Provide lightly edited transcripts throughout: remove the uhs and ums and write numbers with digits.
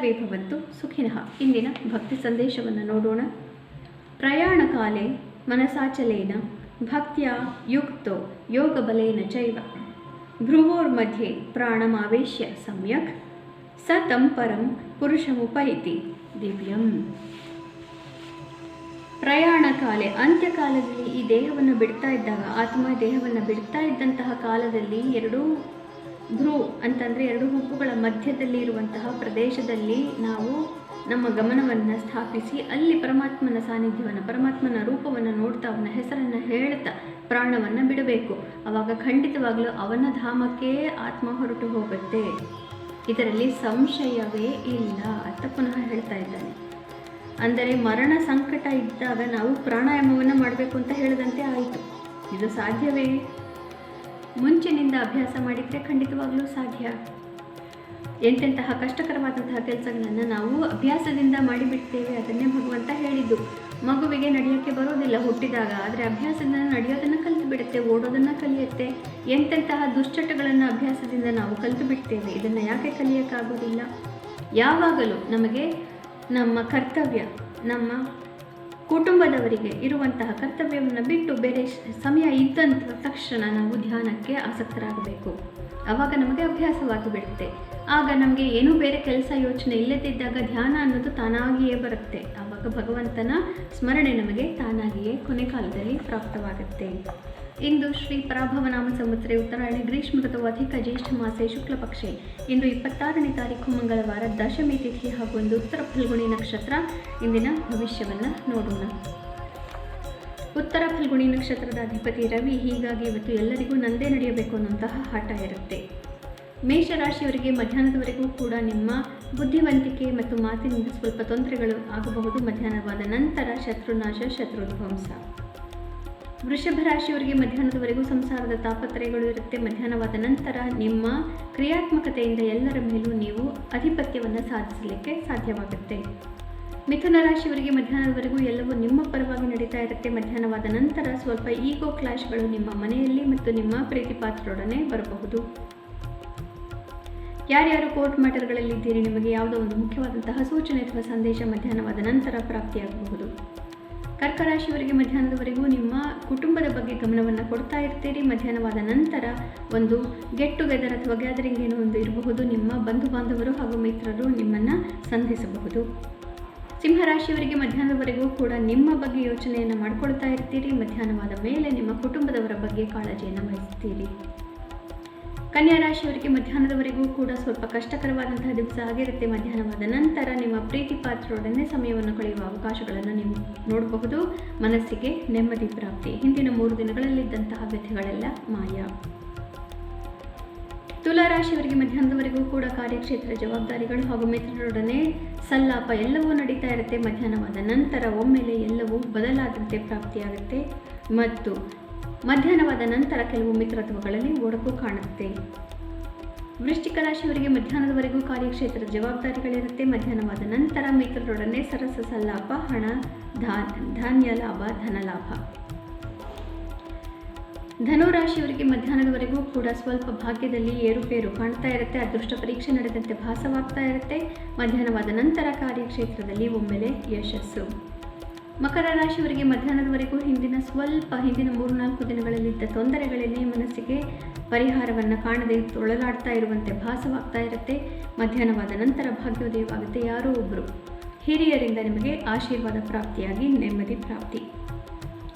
ಸರ್ವೇ ಭವಂತು ಸುಖಿನಃ. ಇಂದಿನ ಭಕ್ತಿ ಸಂದೇಶವನ್ನು ನೋಡೋಣ. ಪ್ರಯಾಣಕಾಲೆ ಮನಸಾಚಲೇನ ಭಕ್ತಿಯ ಯುಕ್ತೋ ಯೋಗಬಲೇನ ಚೈವ ಭ್ರುವೋರ್ಮಧ್ಯೆ ಪ್ರಾಣಮಾವೇಶ್ಯ ಸಮ್ಯಕ್ ಸ ತಂ ಪರಂ ಪುರುಷಮುಪೈತಿ ದಿವ್ಯಂ. ಪ್ರಯಾಣ ಕಾಲೆ, ಅಂತ್ಯಕಾಲದಲ್ಲಿ ಈ ದೇಹವನ್ನು ಬಿಡ್ತಾ ಇದ್ದಾಗ, ಆತ್ಮ ದೇಹವನ್ನು ಬಿಡ್ತಾ ಇದ್ದಂತಹ ಕಾಲದಲ್ಲಿ ಎರಡೂ ಭ್ರೂ ಅಂತಂದರೆ ಎರಡು ಹುಬ್ಬುಗಳ ಮಧ್ಯದಲ್ಲಿ ಇರುವಂತಹ ಪ್ರದೇಶದಲ್ಲಿ ನಾವು ನಮ್ಮ ಗಮನವನ್ನು ಸ್ಥಾಪಿಸಿ ಅಲ್ಲಿ ಪರಮಾತ್ಮನ ಸಾನ್ನಿಧ್ಯವನ್ನು, ಪರಮಾತ್ಮನ ರೂಪವನ್ನು ನೋಡ್ತಾ ಅವನ ಹೆಸರನ್ನು ಹೇಳ್ತಾ ಪ್ರಾಣವನ್ನು ಬಿಡಬೇಕು. ಆವಾಗ ಖಂಡಿತವಾಗಲೂ ಅವನ ಧಾಮಕ್ಕೆ ಆತ್ಮ ಹೊರಟು ಹೋಗುತ್ತೆ. ಇದರಲ್ಲಿ ಸಂಶಯವೇ ಇಲ್ಲ ಅಂತ ಪುನಃ ಹೇಳ್ತಾ ಇದ್ದಾನೆ. ಅಂದರೆ ಮರಣ ಸಂಕಟ ಇದ್ದಾಗ ನಾವು ಪ್ರಾಣಾಯಾಮವನ್ನು ಮಾಡಬೇಕು ಅಂತ ಹೇಳಿದಂತೆ ಆಯಿತು. ಇದು ಸಾಧ್ಯವೇ? ಮುಂಚಿನಿಂದ ಅಭ್ಯಾಸ ಮಾಡಿದರೆ ಖಂಡಿತವಾಗಲೂ ಸಾಧ್ಯ. ಎಂತೆಂತಹ ಕಷ್ಟಕರವಾದಂತಹ ಕೆಲಸಗಳನ್ನು ನಾವು ಅಭ್ಯಾಸದಿಂದ ಮಾಡಿಬಿಡ್ತೇವೆ. ಅದನ್ನೇ ಭಗವಂತ ಹೇಳಿದ್ದು. ಮಗುವಿಗೆ ನಡೆಯೋಕ್ಕೆ ಬರೋದಿಲ್ಲ ಹುಟ್ಟಿದಾಗ, ಆದರೆ ಅಭ್ಯಾಸದಿಂದ ನಡೆಯೋದನ್ನು ಕಲಿತು ಬಿಡುತ್ತೆ, ಓಡೋದನ್ನು ಕಲಿಯುತ್ತೆ. ಎಂತೆಂತಹ ದುಶ್ಚಟಗಳನ್ನು ಅಭ್ಯಾಸದಿಂದ ನಾವು ಕಲಿತು ಬಿಡ್ತೇವೆ. ಇದನ್ನು ಯಾಕೆ ಕಲಿಯೋಕ್ಕಾಗೋದಿಲ್ಲ? ಯಾವಾಗಲೂ ನಮಗೆ ನಮ್ಮ ಕರ್ತವ್ಯ, ನಮ್ಮ ಕುಟುಂಬದವರಿಗೆ ಇರುವಂತಹ ಕರ್ತವ್ಯವನ್ನು ಬಿಟ್ಟು ಬೇರೆ ಸಮಯ ಇದ್ದಂಥ ತಕ್ಷಣ ನಾವು ಧ್ಯಾನಕ್ಕೆ ಆಸಕ್ತರಾಗಬೇಕು. ಆವಾಗ ನಮಗೆ ಅಭ್ಯಾಸವಾಗಿ ಬಿಡುತ್ತೆ. ಆಗ ನಮಗೆ ಏನೂ ಬೇರೆ ಕೆಲಸ ಯೋಚನೆ ಇಲ್ಲದಿದ್ದಾಗ ಧ್ಯಾನ ಅನ್ನೋದು ತಾನಾಗಿಯೇ ಬರುತ್ತೆ. ಆವಾಗ ಭಗವಂತನ ಸ್ಮರಣೆ ನಮಗೆ ತಾನಾಗಿಯೇ ಕೊನೆ ಕಾಲದಲ್ಲಿ ಪ್ರಾಪ್ತವಾಗುತ್ತೆ. ಇಂದು ಶ್ರೀ ಪರಾಭವನಾಮ ಸಂವತ್ಸರೆ ಉತ್ತರಾಯಣ ಗ್ರೀಷ್ಮ ಋತುವು ಅಧಿಕ ಜ್ಯೇಷ್ಠ ಮಾಸೆ ಶುಕ್ಲ ಪಕ್ಷೆ. ಇಂದು 26ನೇ ತಾರೀಕು ಮಂಗಳವಾರ, ದಶಮಿ ತಿಥಿ ಹಾಗೂ ಒಂದು ಉತ್ತರ ಫಲ್ಗುಣಿ ನಕ್ಷತ್ರ. ಇಂದಿನ ಭವಿಷ್ಯವನ್ನು ನೋಡೋಣ. ಉತ್ತರ ಫಲ್ಗುಣಿ ನಕ್ಷತ್ರದ ಅಧಿಪತಿ ರವಿ. ಹೀಗಾಗಿ ಇವತ್ತು ಎಲ್ಲರಿಗೂ ನಂದೇ ನಡೆಯಬೇಕು ಅನ್ನುವಂತಹ ಹಠ ಇರುತ್ತೆ. ಮೇಷರಾಶಿಯವರಿಗೆ ಮಧ್ಯಾಹ್ನದವರೆಗೂ ಕೂಡ ನಿಮ್ಮ ಬುದ್ಧಿವಂತಿಕೆ ಮತ್ತು ಮಾತಿನಿಂದ ಸ್ವಲ್ಪ ತೊಂದರೆಗಳು ಆಗಬಹುದು. ಮಧ್ಯಾಹ್ನವಾದ ನಂತರ ಶತ್ರುನಾಶ, ಶತ್ರುಧ್ವಂಸ. ವೃಷಭ ರಾಶಿಯವರಿಗೆ ಮಧ್ಯಾಹ್ನದವರೆಗೂ ಸಂಸಾರದ ತಾಪತ್ರಯಗಳು ಇರುತ್ತೆ. ಮಧ್ಯಾಹ್ನವಾದ ನಂತರ ನಿಮ್ಮ ಕ್ರಿಯಾತ್ಮಕತೆಯಿಂದ ಎಲ್ಲರ ಮೇಲೂ ನೀವು ಅಧಿಪತ್ಯವನ್ನು ಸಾಧಿಸಲಿಕ್ಕೆ ಸಾಧ್ಯವಾಗುತ್ತೆ. ಮಿಥುನ ರಾಶಿಯವರಿಗೆ ಮಧ್ಯಾಹ್ನದವರೆಗೂ ಎಲ್ಲವೂ ನಿಮ್ಮ ಪರವಾಗಿ ನಡೀತಾ ಇರುತ್ತೆ. ಮಧ್ಯಾಹ್ನವಾದ ನಂತರ ಸ್ವಲ್ಪ ಈಗೋ ಕ್ಲಾಶ್ಗಳು ನಿಮ್ಮ ಮನೆಯಲ್ಲಿ ಮತ್ತು ನಿಮ್ಮ ಪ್ರೀತಿಪಾತ್ರರೊಡನೆ ಬರಬಹುದು. ಯಾರ್ಯಾರು ಕೋರ್ಟ್ ಮ್ಯಾಟರ್ಗಳಲ್ಲಿದ್ದೀರಿ, ನಿಮಗೆ ಯಾವುದೋ ಒಂದು ಮುಖ್ಯವಾದಂತಹ ಸೂಚನೆ ಅಥವಾ ಸಂದೇಶ ಮಧ್ಯಾಹ್ನವಾದ ನಂತರ ಪ್ರಾಪ್ತಿಯಾಗಬಹುದು. ಕರ್ಕರಾಶಿಯವರಿಗೆ ಮಧ್ಯಾಹ್ನದವರೆಗೂ ನಿಮ್ಮ ಕುಟುಂಬದ ಬಗ್ಗೆ ಗಮನವನ್ನು ಕೊಡ್ತಾ ಇರ್ತೀರಿ. ಮಧ್ಯಾಹ್ನವಾದ ನಂತರ ಒಂದು ಗೆಟ್ ಟುಗೆದರ್ ಅಥವಾ ಗ್ಯಾದರಿಂಗ್ ಏನೋ ಒಂದು ಇರಬಹುದು. ನಿಮ್ಮ ಬಂಧು ಬಾಂಧವರು ಹಾಗೂ ಮಿತ್ರರು ನಿಮ್ಮನ್ನು ಸಂಧಿಸಬಹುದು. ಸಿಂಹರಾಶಿಯವರಿಗೆ ಮಧ್ಯಾಹ್ನದವರೆಗೂ ಕೂಡ ನಿಮ್ಮ ಬಗ್ಗೆ ಯೋಚನೆಯನ್ನು ಮಾಡಿಕೊಳ್ತಾ ಇರ್ತೀರಿ. ಮಧ್ಯಾಹ್ನವಾದ ಮೇಲೆ ನಿಮ್ಮ ಕುಟುಂಬದವರ ಬಗ್ಗೆ ಕಾಳಜಿಯನ್ನು ವಹಿಸ್ತೀರಿ. ಕನ್ಯಾ ರಾಶಿಯವರಿಗೆ ಮಧ್ಯಾಹ್ನದವರೆಗೂ ಕೂಡ ಸ್ವಲ್ಪ ಕಷ್ಟಕರವಾದಂತಹ ದಿವಸ ಆಗಿರುತ್ತೆ. ಮಧ್ಯಾಹ್ನವಾದ ನಂತರ ನಿಮ್ಮ ಪ್ರೀತಿ ಪಾತ್ರರೊಡನೆ ಸಮಯವನ್ನು ಕಳೆಯುವ ಅವಕಾಶಗಳನ್ನು ನೀವು ನೋಡಬಹುದು. ಮನಸ್ಸಿಗೆ ನೆಮ್ಮದಿ ಪ್ರಾಪ್ತಿ. ಹಿಂದಿನ 3 ದಿನಗಳಲ್ಲಿದ್ದಂತಹ ವ್ಯಥೆಗಳೆಲ್ಲ ಮಾಯ. ತುಲಾ ರಾಶಿಯವರಿಗೆ ಮಧ್ಯಾಹ್ನದವರೆಗೂ ಕೂಡ ಕಾರ್ಯಕ್ಷೇತ್ರ ಜವಾಬ್ದಾರಿಗಳು ಹಾಗೂ ಮಿತ್ರರೊಡನೆ ಸಲ್ಲಾಪ ಎಲ್ಲವೂ ನಡೀತಾ ಇರುತ್ತೆ. ಮಧ್ಯಾಹ್ನವಾದ ನಂತರ ಒಮ್ಮೆಲೆ ಎಲ್ಲವೂ ಬದಲಾದಂತೆ ಪ್ರಾಪ್ತಿಯಾಗುತ್ತೆ ಮತ್ತು ಮಧ್ಯಾಹ್ನವಾದ ನಂತರ ಕೆಲವು ಮಿತ್ರತ್ವಗಳಲ್ಲಿ ಒಡಕು ಕಾಣುತ್ತೆ. ವೃಶ್ಚಿಕ ರಾಶಿಯವರಿಗೆ ಮಧ್ಯಾಹ್ನದವರೆಗೂ ಕಾರ್ಯಕ್ಷೇತ್ರದ ಜವಾಬ್ದಾರಿಗಳಿರುತ್ತೆ. ಮಧ್ಯಾಹ್ನವಾದ ನಂತರ ಮಿತ್ರರೊಡನೆ ಸರಸ ಸಲ್ಲಾಪ, ಹಣ, ಧಾನ್ಯ ಲಾಭ, ಧನಲಾಭ. ಧನುರಾಶಿಯವರಿಗೆ ಮಧ್ಯಾಹ್ನದವರೆಗೂ ಕೂಡ ಸ್ವಲ್ಪ ಭಾಗ್ಯದಲ್ಲಿ ಏರುಪೇರು ಕಾಣ್ತಾ ಇರುತ್ತೆ. ಅದೃಷ್ಟ ಪರೀಕ್ಷೆ ನಡೆದಂತೆ ಭಾಸವಾಗ್ತಾ ಇರುತ್ತೆ. ಮಧ್ಯಾಹ್ನವಾದ ನಂತರ ಕಾರ್ಯಕ್ಷೇತ್ರದಲ್ಲಿ ಒಮ್ಮೆಲೆ ಯಶಸ್ಸು. ಮಕರ ರಾಶಿಯವರಿಗೆ ಮಧ್ಯಾಹ್ನದವರೆಗೂ ಹಿಂದಿನ 3-4 ದಿನಗಳಲ್ಲಿದ್ದ ತೊಂದರೆಗಳನ್ನೇ ಮನಸ್ಸಿಗೆ ಪರಿಹಾರವನ್ನು ಕಾಣದೆ ತೊಳಲಾಡ್ತಾ ಇರುವಂತೆ ಭಾಸವಾಗ್ತಾ ಇರುತ್ತೆ. ಮಧ್ಯಾಹ್ನವಾದ ನಂತರ ಭಾಗ್ಯೋದಯವಾಗುತ್ತೆ. ಯಾರೋ ಒಬ್ಬರು ಹಿರಿಯರಿಂದ ನಿಮಗೆ ಆಶೀರ್ವಾದ ಪ್ರಾಪ್ತಿಯಾಗಿ ನೆಮ್ಮದಿ ಪ್ರಾಪ್ತಿ.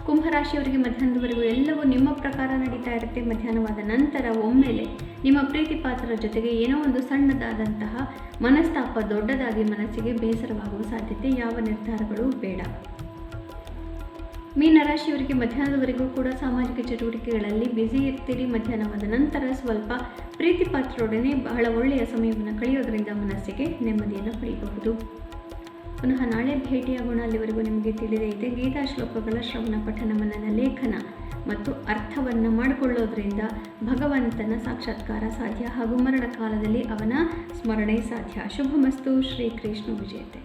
ಕುಂಭರಾಶಿಯವರಿಗೆ ಮಧ್ಯಾಹ್ನದವರೆಗೂ ಎಲ್ಲವೂ ನಿಮ್ಮ ಪ್ರಕಾರ ನಡೀತಾ ಇರುತ್ತೆ. ಮಧ್ಯಾಹ್ನವಾದ ನಂತರ ಒಮ್ಮೆಲೆ ನಿಮ್ಮ ಪ್ರೀತಿ ಪಾತ್ರರ ಜೊತೆಗೆ ಏನೋ ಒಂದು ಸಣ್ಣದಾದಂತಹ ಮನಸ್ತಾಪ ದೊಡ್ಡದಾಗಿ ಮನಸ್ಸಿಗೆ ಬೇಸರವಾಗುವ ಸಾಧ್ಯತೆ. ಯಾವ ನಿರ್ಧಾರಗಳು ಬೇಡ. ಮೀನರಾಶಿಯವರಿಗೆ ಮಧ್ಯಾಹ್ನದವರೆಗೂ ಕೂಡ ಸಾಮಾಜಿಕ ಚಟುವಟಿಕೆಗಳಲ್ಲಿ ಬ್ಯುಸಿ ಇರ್ತೀರಿ. ಮಧ್ಯಾಹ್ನವಾದ ನಂತರ ಸ್ವಲ್ಪ ಪ್ರೀತಿ ಪಾತ್ರರೊಡನೆ ಬಹಳ ಒಳ್ಳೆಯ ಸಮಯವನ್ನು ಕಳೆಯೋದರಿಂದ ಮನಸ್ಸಿಗೆ ನೆಮ್ಮದಿಯನ್ನು ಪಡೆಯಬಹುದು. ಪುನಃ ನಾಳೆ ಭೇಟಿಯಾಗೋಣ. ಅಲ್ಲಿವರೆಗೂ ನಿಮಗೆ ತಿಳಿದೇ ಇದೆ, ಗೀತಾ ಶ್ಲೋಕಗಳ ಶ್ರವಣ, ಪಠನ, ಮನನ, ಲೇಖನ ಮತ್ತು ಅರ್ಥವನ್ನು ಮಾಡಿಕೊಳ್ಳೋದ್ರಿಂದ ಭಗವಂತನ ಸಾಕ್ಷಾತ್ಕಾರ ಸಾಧ್ಯ ಹಾಗೂ ಮರಣ ಕಾಲದಲ್ಲಿ ಅವನ ಸ್ಮರಣೆ ಸಾಧ್ಯ. ಶುಭಮಸ್ತು. ಶ್ರೀಕೃಷ್ಣ ವಿಜಯತೆ.